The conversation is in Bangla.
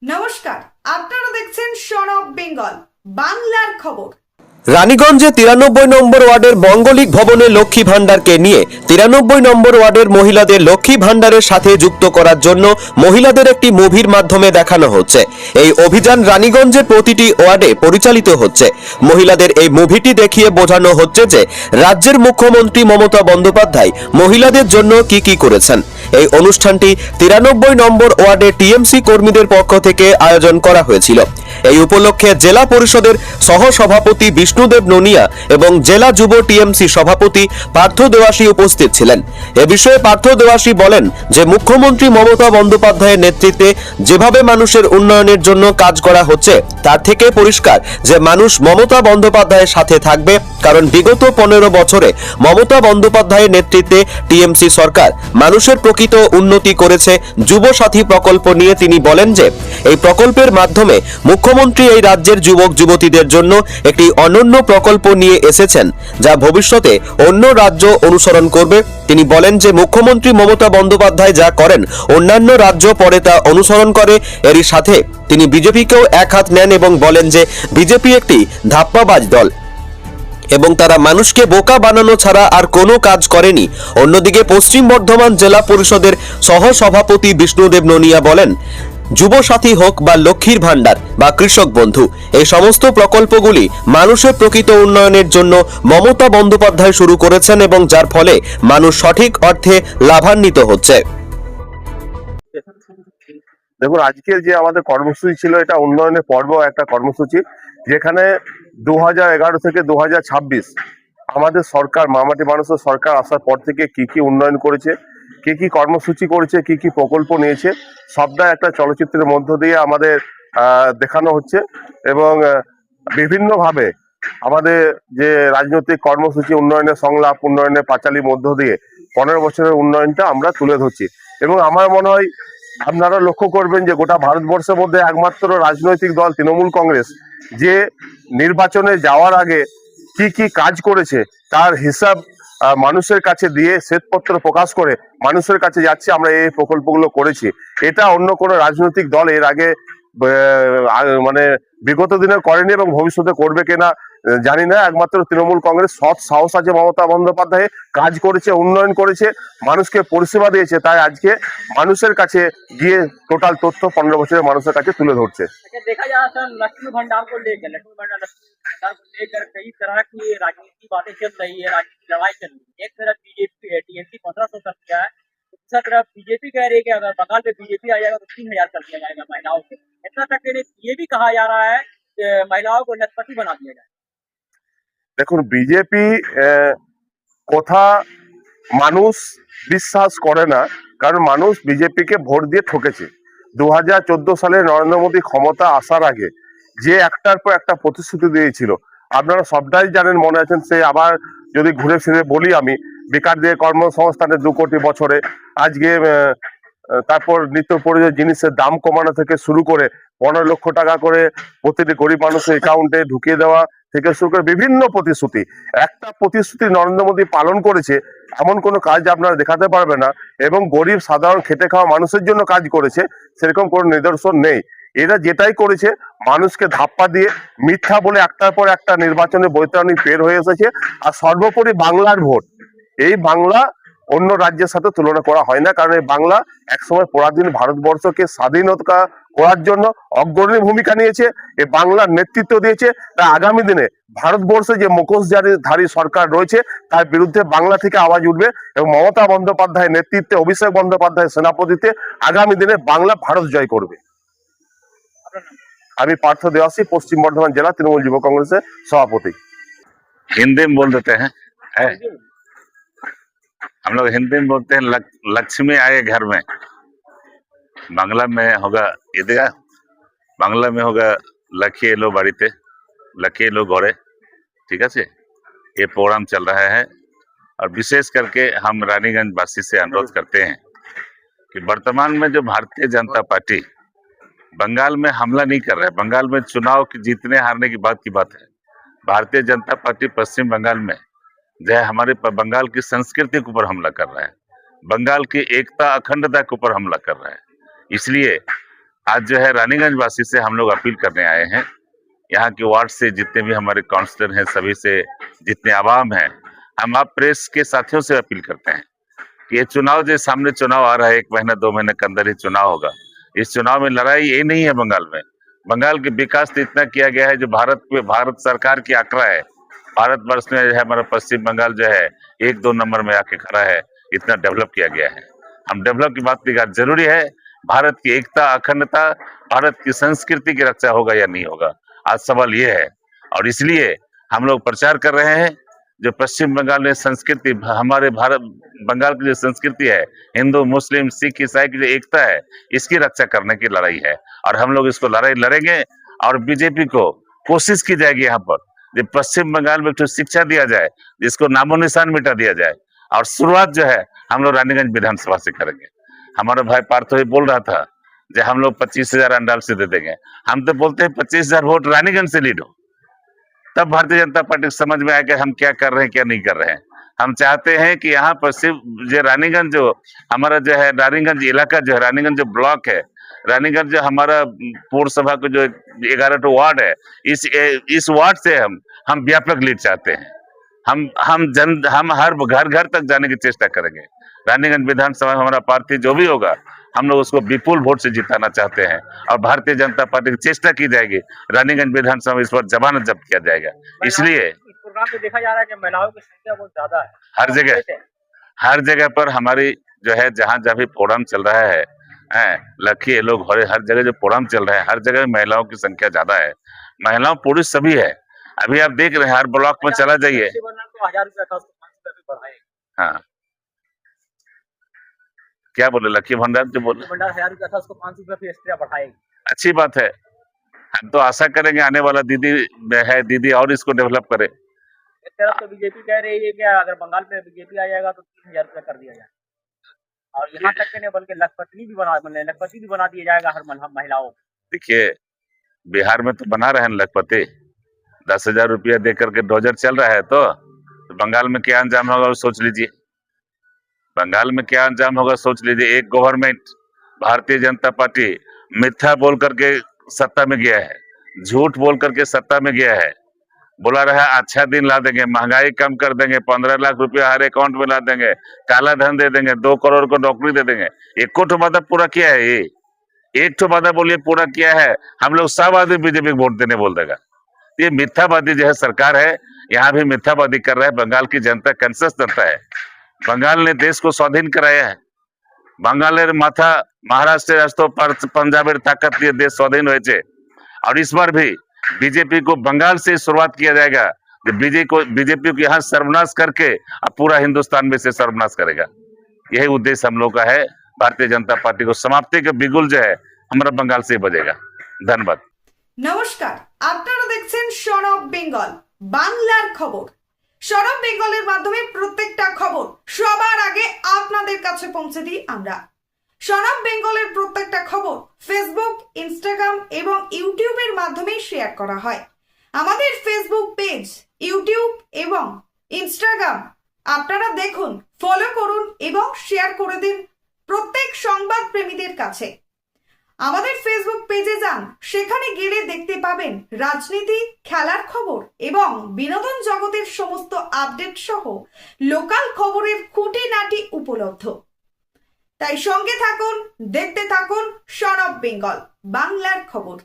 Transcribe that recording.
নমস্কার, আপনারা দেখছেন সন অফ বেঙ্গল বাংলার খবর। রানীগঞ্জে 93 নম্বর ওয়ার্ডের বঙ্গলিক ভবনে লক্ষ্মী ভান্ডারকে নিয়ে 93 নম্বর ওয়ার্ডের মহিলাদের লক্ষ্মী ভান্ডারের সাথে যুক্ত করার জন্য মহিলাদের একটি মুভির মাধ্যমে দেখানো হচ্ছে। এই অভিযান রানীগঞ্জের প্রতিটি ওয়ার্ডে পরিচালিত হচ্ছে। মহিলাদের এই মুভিটি দেখিয়ে বোঝানো হচ্ছে যে রাজ্যের মুখ্যমন্ত্রী মমতা বন্দ্যোপাধ্যায় মহিলাদের জন্য কি কি করেছেন। এই অনুষ্ঠানটি 93 নম্বর ওয়ার্ডে টিএমসি কর্মীদের পক্ষ থেকে আয়োজন করা হয়েছিল। এই উপলক্ষে জেলা পরিষদের সহসভাপতি বিষ্ণুদেব ননিয়া এবং জেলা যুব টিএমসি সভাপতি পার্থ দেওয়াসী উপস্থিত ছিলেন। এ বিষয়ে পার্থ দেওয়াসী বলেন যে মুখ্যমন্ত্রী মমতা বন্দ্যোপাধ্যায়ের নেতৃত্বে যেভাবে মানুষের উন্নয়নের জন্য কাজ করা হচ্ছে তার থেকে পরিষ্কার যে মানুষ মমতা বন্দ্যোপাধ্যায়ের সাথে থাকবে, কারণ বিগত 15 বছরে মমতা বন্দ্যোপাধ্যায়ের নেতৃত্বে টিএমসি সরকার মানুষের প্রকৃত উন্নতি করেছে। যুব সাথী প্রকল্প নিয়ে তিনি বলেন যে এই প্রকল্পের মাধ্যমে মুখ্যমন্ত্রী এই রাজ্যের যুবক যুবতীদের জন্য একটি অনন্য প্রকল্প নিয়ে এসেছেন, যা ভবিষ্যতে অন্য রাজ্য অনুসরণ করবে। তিনি বলেন যে মুখ্যমন্ত্রী মমতা বন্দ্যোপাধ্যায় যা করেন অন্যান্য রাজ্য পরে তা অনুসরণ করে। এরই সাথে তিনি বিজেপিকেও এক হাত নেন এবং বলেন যে বিজেপি একটি ধাপ্পাবাজ দল এবং তারা মানুষকে বোকা বানানো ছাড়া আর কোনো কাজ করেনি। অন্যদিকে পশ্চিম বর্ধমান জেলা পরিষদের সহসভাপতি বিষ্ণুদেব ননিয়া বলেন, যুব সাথী হোক বা লক্ষ্মীর ভান্ডার বা কৃষক বন্ধু, এই সমস্ত প্রকল্পগুলি মানুষের প্রকৃত উন্নয়নের জন্য মমতা বন্দ্যোপাধ্যায় শুরু করেছেন এবং যার ফলে মানুষ সঠিক অর্থে লাভান্বিত হচ্ছে। দেখুন, আজকের যে আমাদের কর্মসূচি ছিল এটা উন্নয়নের পর্ব একটা কর্মসূচি, যেখানে 2011 থেকে 2026 আমাদের সরকার মামাটি মানুষের সরকার আসার পর থেকে কি কি উন্নয়ন করেছে, কি কি কর্মসূচি করেছে, কি কি প্রকল্প নিয়েছে, সবটা একটা চলচ্চিত্রের মধ্য দিয়ে আমাদের দেখানো হচ্ছে। এবং বিভিন্নভাবে আমাদের যে রাজনৈতিক কর্মসূচি, উন্নয়নের সংলাপ, উন্নয়নের পাঁচালীর মধ্য দিয়ে 15 বছরের উন্নয়নটা আমরা তুলে ধরছি। এবং আমার মনে হয় আপনারা লক্ষ্য করবেন যে গোটা ভারতবর্ষের মধ্যে একমাত্র রাজনৈতিক দল তৃণমূল কংগ্রেস যে নির্বাচনে যাওয়ার আগে কি কি কাজ করেছে তার হিসাব মানুষের কাছে দিয়ে শ্বেতপত্র প্রকাশ করে মানুষের কাছে যাচ্ছে আমরা এই প্রকল্পগুলো করেছি। এটা অন্য কোনো রাজনৈতিক দল এর আগে মানে বিগত দিনে করেনি এবং ভবিষ্যতে করবে কিনা জানি না। একমাত্র তৃণমূল কংগ্রেস সৎ সাহস আছে, মমতা বন্দ্যোপাধ্যায় কাজ করেছে, উন্নয়ন করেছে, মানুষকে পরিষেবা দিয়েছে, তাই আজকে মানুষের কাছে গিয়ে টোটাল তথ্য 15 বছরের মানুষের কাছে তুলে ধরছে। देखा जाए सर, लक्ष्मी भंडार को लेकर कई तरह की राजनीति बातें चल रही है, राजनीति लड़ाई चल रही है। एक तरफ बीजेपी टीएमसी 1500 कर दिया है, दूसरा तरफ बीजेपी कह रही है कि अगर बंगाल पे बीजेपी आ जाएगा तो 3000 कर दिया जाएगा महिलाओं को। इतना तक ये भी कहा जा रहा है कि महिलाओं को लखपति बना दिया जाए। দেখুন, বিজেপি কথা মানুষ বিশ্বাস করে না, কারণ মানুষ বিজেপিকে ভোট দিয়ে ঠকেছে। 2014 সালে নরেন্দ্র মোদী ক্ষমতা আসার আগে যে একটার পর একটা প্রতিশ্রুতি দিয়েছিল আপনারা সবটাই জানেন, মনে আছেন। সে আবার যদি ঘুরে ফিরে বলি, আমি বেকার দিয়ে কর্মসংস্থানের 2 কোটি বছরে আজকে তারপর নিত্য প্রয়োজনীয় জিনিসের দাম কমানো থেকে শুরু করে 15 লক্ষ টাকা করে প্রতিটি গরিব মানুষের অ্যাকাউন্টে ঢুকিয়ে দেওয়া থেকে শুরু করে বিভিন্ন প্রতিশ্রুতি, একটা প্রতিশ্রুতি নরেন্দ্র মোদী পালন করেছে এমন কোনো কাজ আপনারা দেখাতে পারবে না। এবং গরিব সাধারণ খেটে খাওয়া মানুষের জন্য কাজ করেছে সেরকম কোনো নিদর্শন নেই। এরা যেটাই করেছে মানুষকে ধাপ্পা দিয়ে মিথ্যা বলে একটার পর একটা নির্বাচনের বৈতরণিক পের হয়ে এসেছে। আর সর্বোপরি বাংলার ভোট, এই বাংলা অন্য রাজ্যের সাথে তুলনা করা হয় না, কারণ এই বাংলা একসময় পরাধীন ভারতবর্ষকে স্বাধীনতা করার জন্য অগ্রণী ভূমিকা নিয়েছে, এই বাংলার নেতৃত্ব দিয়েছে। তাই আগামী দিনে ভারতবর্ষে যে মুখোশধারী সরকার রয়েছে তার বিরুদ্ধে বাংলা থেকে আওয়াজ উঠবে এবং মমতা বন্দ্যোপাধ্যায়ের নেতৃত্বে, অভিষেক বন্দ্যোপাধ্যায়ের সেনাপতিতে আগামী দিনে বাংলা ভারত জয় করবে। আমি পার্থ দেওয়াসী, পশ্চিম বর্ধমান জেলা তৃণমূল যুব কংগ্রেসের সভাপতি। हिंदी में बोल देते हैं हम लोग हिंदी में बोलते हैं लक्ष्मी आए घर में। बांग्ला में होगा ईदगाह, बांग्ला में होगा लकी एलो बाड़ीते, लकी एलो घरे। ठीक है, ये प्रोग्राम चल रहा है और विशेष करके हम रानीगंज वासी से अनुरोध करते हैं कि वर्तमान में जो भारतीय जनता पार्टी बंगाल में हमला नहीं कर रहा है, बंगाल में चुनाव की जीतने हारने की बात है। भारतीय जनता पार्टी पश्चिम बंगाल में जो है हमारे बंगाल की संस्कृति के ऊपर हमला कर रहा है, बंगाल की एकता अखंडता के ऊपर हमला कर रहा है। इसलिए आज जो है रानीगंज वासी से हम लोग अपील करने आए हैं। यहाँ के वार्ड से जितने भी हमारे काउंसलर हैं, सभी से जितने आवाम हैं, हम आप प्रेस के साथियों से अपील करते हैं कि ये चुनाव जो सामने चुनाव आ रहा है, 1 महीना 2 महीने के अंदर ही चुनाव होगा। इस चुनाव में लड़ाई ये नहीं है बंगाल में। बंगाल के विकास तो इतना किया गया है जो भारत सरकार की आंकड़ा है। भारतवर्ष में जो है हमारा पश्चिम बंगाल जो है 1-2 नंबर में आके खड़ा है, इतना डेवलप किया गया है। हम डेवलप की बात नहीं, जरूरी है भारत की एकता, अखंडता, भारत की संस्कृति की रक्षा होगा या नहीं होगा, आज सवाल ये है। और इसलिए हम लोग प्रचार कर रहे हैं, जो पश्चिम बंगाल में संस्कृति, हमारे भारत बंगाल की जो संस्कृति है, हिंदू मुस्लिम सिख ईसाई की जो एकता है, इसकी रक्षा करने की लड़ाई है। और हम लोग इसको लड़ाई लड़ेंगे। और बीजेपी को कोशिश की जाएगी यहाँ पर जो पश्चिम बंगाल में कुछ शिक्षा दिया जाए, जिसको नामो निशान मिटा दिया जाए। और शुरुआत जो है हम लोग रानीगंज विधानसभा से करेंगे। हमारा भाई पार्थ ही बोल रहा था जो हम लोग 25,000 अंडाल से दे देंगे। हम तो बोलते हैं 25,000 वोट रानीगंज से लीड हो, तब भारतीय जनता पार्टी को समझ में आएगा हम क्या कर रहे हैं क्या नहीं कर रहे हैं। हम चाहते हैं कि यहाँ पर सिर्फ जो रानीगंज जो हमारा जो है, रानीगंज इलाका जो है, रानीगंज जो ब्लॉक है, रानीगंज जो हमारा पौरसभा का जो 11 वार्ड है, इस वार्ड से हम व्यापक लीड चाहते हैं। हम हर घर घर तक जाने की चेष्टा करेंगे। रानीगंज विधानसभा में हमारा प्रार्थी जो भी होगा, हम लोग उसको विपुल वोट से जिताना चाहते हैं। और भारतीय जनता पार्टी की चेष्टा की जाएगी, रानीगंज विधानसभा में इस पर जमानत जब्त किया जाएगा। इसलिए इस प्रोग्राम में देखा जा रहा है कि महिलाओं की संख्या बहुत ज्यादा है हर जगह पर हमारी जो है, जहाँ जहाँ भी प्रोग्राम चल रहा है, लखी ये लोग हर जगह जो प्रोग्राम चल रहा है, हर जगह महिलाओं की संख्या ज्यादा है। महिलाओं पुरुष सभी है। अभी आप देख रहे हैं हर ब्लॉक में चला जाइए। तो 1,000 रुपया था, उसको 500 रुपये बढ़ाएगा। हाँ, क्या बोले लक्की भंडार जो बोले, 1,000 रुपया था, उसको 500 रुपये फिर एक्स्ट्रा बढ़ाएगी। अच्छी बात है। हम तो आशा करेंगे आने वाला दीदी और इसको डेवलप करे। एक तरफ तो बीजेपी कह रही है कि अगर बंगाल में बीजेपी आ जाएगा तो 3,000 रुपया कर दिया जाए, और यहाँ तक के नहीं बल्कि लखपति भी बना दिया जाएगा हर महिलाओं। देखिए, बिहार में तो बना रहे हैं लखपति, 10,000 रुपया दे करके डोजर चल रहा है। तो बंगाल में क्या अंजाम होगा सोच लीजिए। बंगाल में क्या अंजाम होगा सोच लीजिए। एक गवर्नमेंट भारतीय जनता पार्टी मिथ्या बोल करके सत्ता में गया है, झूठ बोल करके सत्ता में गया है। बोला रहा है अच्छा दिन ला देंगे, महंगाई कम कर देंगे, 15 लाख रुपया हर अकाउंट में ला देंगे, काला धन दे देंगे, 2 करोड़ को नौकरी दे देंगे। एक तो वादा पूरा किया है, ये एक तो वादा बोलिए पूरा किया है। हम लोग सब आदमी बीजेपी को वोट देने बोल देगा। ये मिथ्यावादी जो है सरकार है, यहाँ भी मिथ्यावादी कर रहा है। बंगाल की जनता कंसस जनता है। बंगाल ने देश को स्वाधीन कराया है। बंगालेर माथा महाराष्ट्र राष्ट्र पंजाबेर ताकत लिए देश स्वाधीन हुए। और इस बार भी बीजेपी को बंगाल से शुरुआत किया जाएगा। बीजेपी को यहाँ सर्वनाश करके अब पूरा हिंदुस्तान में से सर्वनाश करेगा। यही उद्देश्य हम लोग का है। भारतीय जनता पार्टी को समाप्ति के बिगुल जो है हमारा बंगाल से बजेगा। धन्यवाद। নমস্কার, আপনারা দেখছেন সন অফ বেঙ্গল বাংলার খবর। সন অফ বেঙ্গলের মাধ্যমে প্রত্যেকটা খবর সবার আগে আপনাদের কাছে পৌঁছে দিই আমরা। সন অফ বেঙ্গলের প্রত্যেকটা খবর ফেসবুক, ইনস্টাগ্রাম এবং ইউটিউবের মাধ্যমে শেয়ার করা হয়। আমাদের ফেসবুক পেজ, ইউটিউব এবং ইনস্টাগ্রাম আপনারা দেখুন, ফলো করুন এবং শেয়ার করে দিন প্রত্যেক সংবাদ প্রেমীদের কাছে। আমাদের ফেসবুক পেজে যান, সেখানে গেলে দেখতে পাবেন রাজনীতি, খেলার খবর এবং বিনোদন জগতের সমস্ত আপডেট সহ লোকাল খবরের খুঁটিনাটি উপলব্ধ। তাই সঙ্গে থাকুন, দেখতে থাকুন সন অফ বেঙ্গল বাংলার খবর।